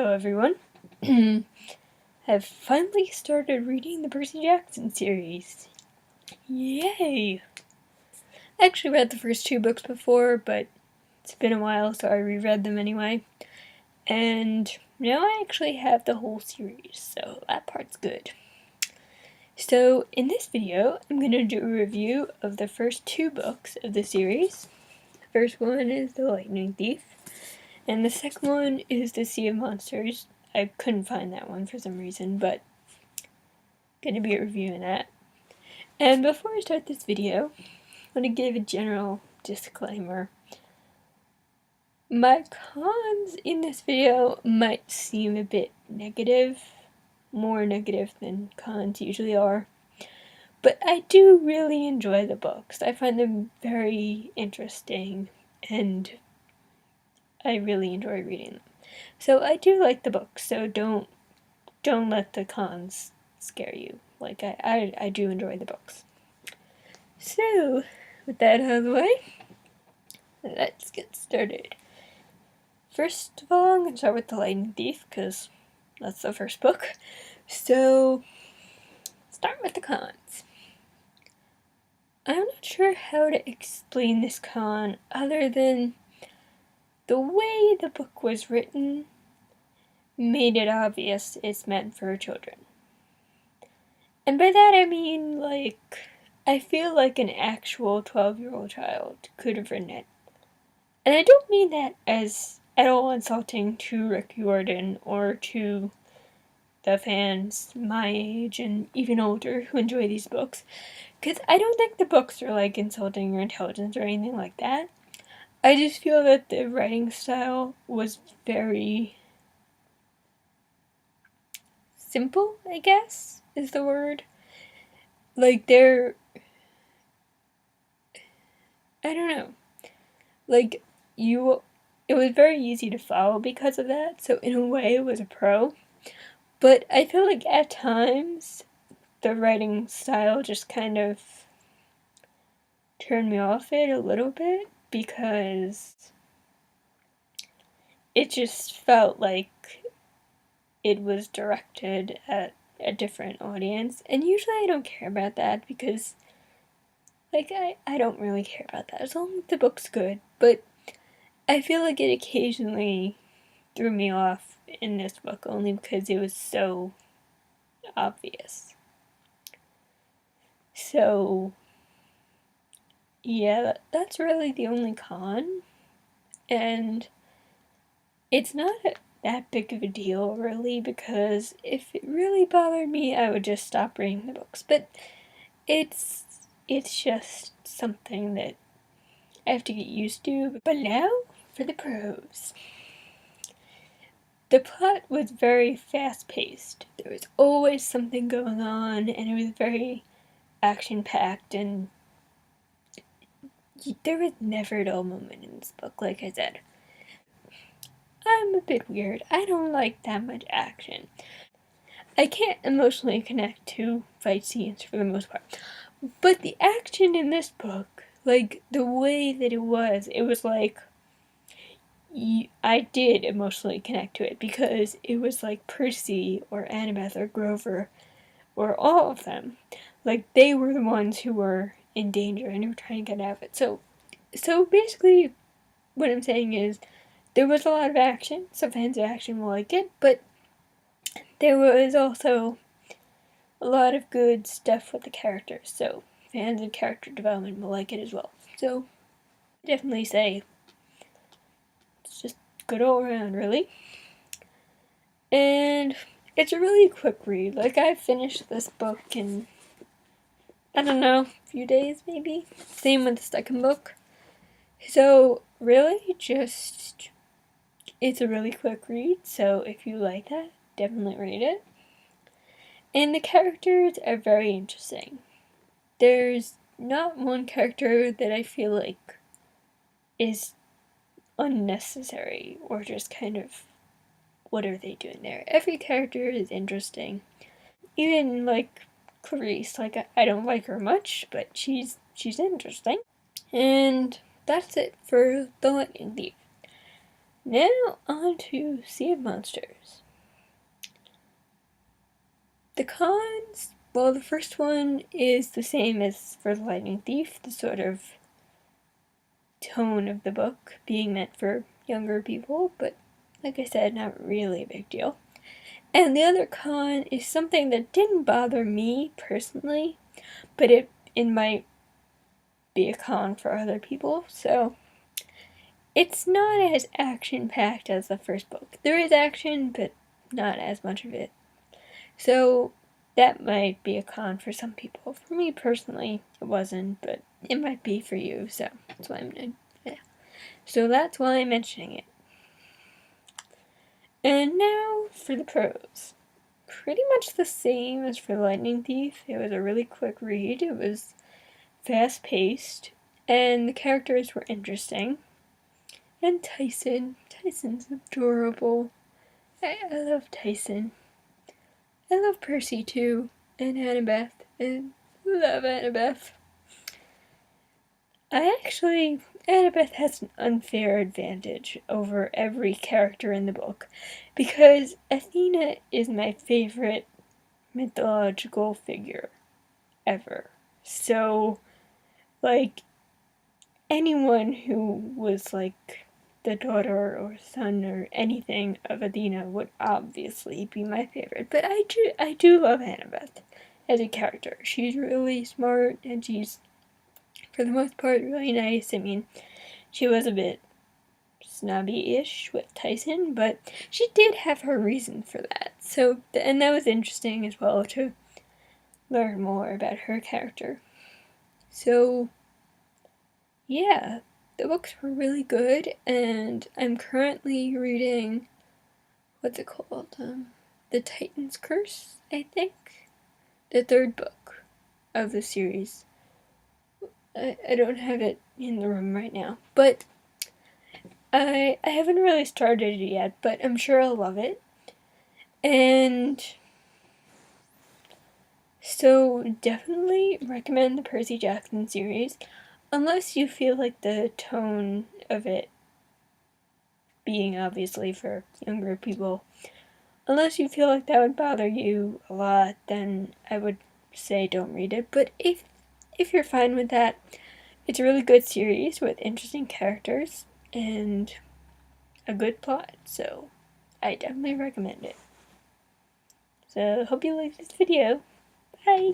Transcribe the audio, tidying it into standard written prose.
Hello everyone. I've finally started reading the Percy Jackson series. Yay! I actually read the first two books before, but it's been a while, so I reread them anyway. And now I actually have the whole series, so that part's good. So in this video, I'm going to do a review of the first two books of the series. The first one is The Lightning Thief, and the second one is The Sea of Monsters. I couldn't find that one for some reason, but I'm gonna be reviewing that. And before I start this video, I'm gonna give a general disclaimer. My cons in this video might seem a bit negative, more negative than cons usually are, but I do really enjoy the books. I find them very interesting, and I really enjoy reading them. So I do like the books, so don't let the cons scare you. Like, I do enjoy the books. So, with that out of the way, let's get started. First of all, I'm going to start with The Lightning Thief, because that's the first book. So, start with the cons. I'm not sure how to explain this con other than the way the book was written made it obvious it's meant for children. And by that I mean, like, I feel like an actual 12-year-old child could have written it. And I don't mean that as at all insulting to Rick Riordan or to the fans my age and even older who enjoy these books, because I don't think the books are, like, insulting or intelligent or anything like that. I just feel that the writing style was very simple, I guess, is the word. Like, I don't know. Like, it was very easy to follow because of that, so in a way it was a pro. But I feel like at times, the writing style just kind of turned me off it a little bit, because it just felt like it was directed at a different audience, and usually I don't care about that, because, like, I don't really care about that, as long as the book's good, but I feel like it occasionally threw me off in this book only because it was so obvious. So, yeah, that's really the only con, and it's not that big of a deal, really, because if it really bothered me, I would just stop reading the books, but it's just something that I have to get used to. But now, for the pros. The plot was very fast-paced. There was always something going on, and it was very action-packed, and there was never a dull moment in this book, like I said. I'm a bit weird. I don't like that much action. I can't emotionally connect to fight scenes for the most part. But the action in this book, like, the way that it was like, I did emotionally connect to it, because it was like Percy or Annabeth or Grover or all of them. Like, they were the ones who were in danger and who were trying to get out of it. So basically, what I'm saying is, there was a lot of action, so fans of action will like it, but there was also a lot of good stuff with the characters, so fans of character development will like it as well. So, I definitely say it's just good all around, really. And it's a really quick read. Like, I finished this book in, I don't know, a few days maybe? Same with the second book. So, really, just, it's a really quick read, so if you like that, definitely read it. And the characters are very interesting. There's not one character that I feel like is unnecessary or just kind of, what are they doing there? Every character is interesting. Even, like, Clarice, like, I don't like her much, but she's interesting. And that's it for The Lightning Thief. Now on to Sea of Monsters. The cons, well, the first one is the same as for The Lightning Thief, the sort of tone of the book being meant for younger people, but like I said, not really a big deal. And the other con is something that didn't bother me personally, but it might be a con for other people, so it's not as action-packed as the first book. There is action, but not as much of it. So that might be a con for some people. For me personally, it wasn't, but it might be for you, so that's why So that's why I'm mentioning it. And now for the pros. Pretty much the same as for Lightning Thief. It was a really quick read. It was fast-paced, and the characters were interesting. And Tyson's adorable. I love Tyson. I love Percy too, and Annabeth, and love Annabeth. Annabeth has an unfair advantage over every character in the book, because Athena is my favorite mythological figure ever. So, like, anyone who was, like, the daughter or son or anything of Athena would obviously be my favorite. But I do love Annabeth as a character. She's really smart, and she's, for the most part, really nice. I mean, she was a bit snobby-ish with Tyson, but she did have her reason for that. So, and that was interesting as well to learn more about her character. So, yeah, the books were really good, and I'm currently reading, what's it called? The Titan's Curse, I think? The third book of the series. I don't have it in the room right now, but I haven't really started it yet, but I'm sure I'll love it. And so definitely recommend the Percy Jackson series, unless you feel like the tone of it being obviously for younger people, unless you feel like that would bother you a lot, then I would say don't read it. But if you're fine with that, it's a really good series with interesting characters and a good plot, so I definitely recommend it. So, hope you liked this video. Bye!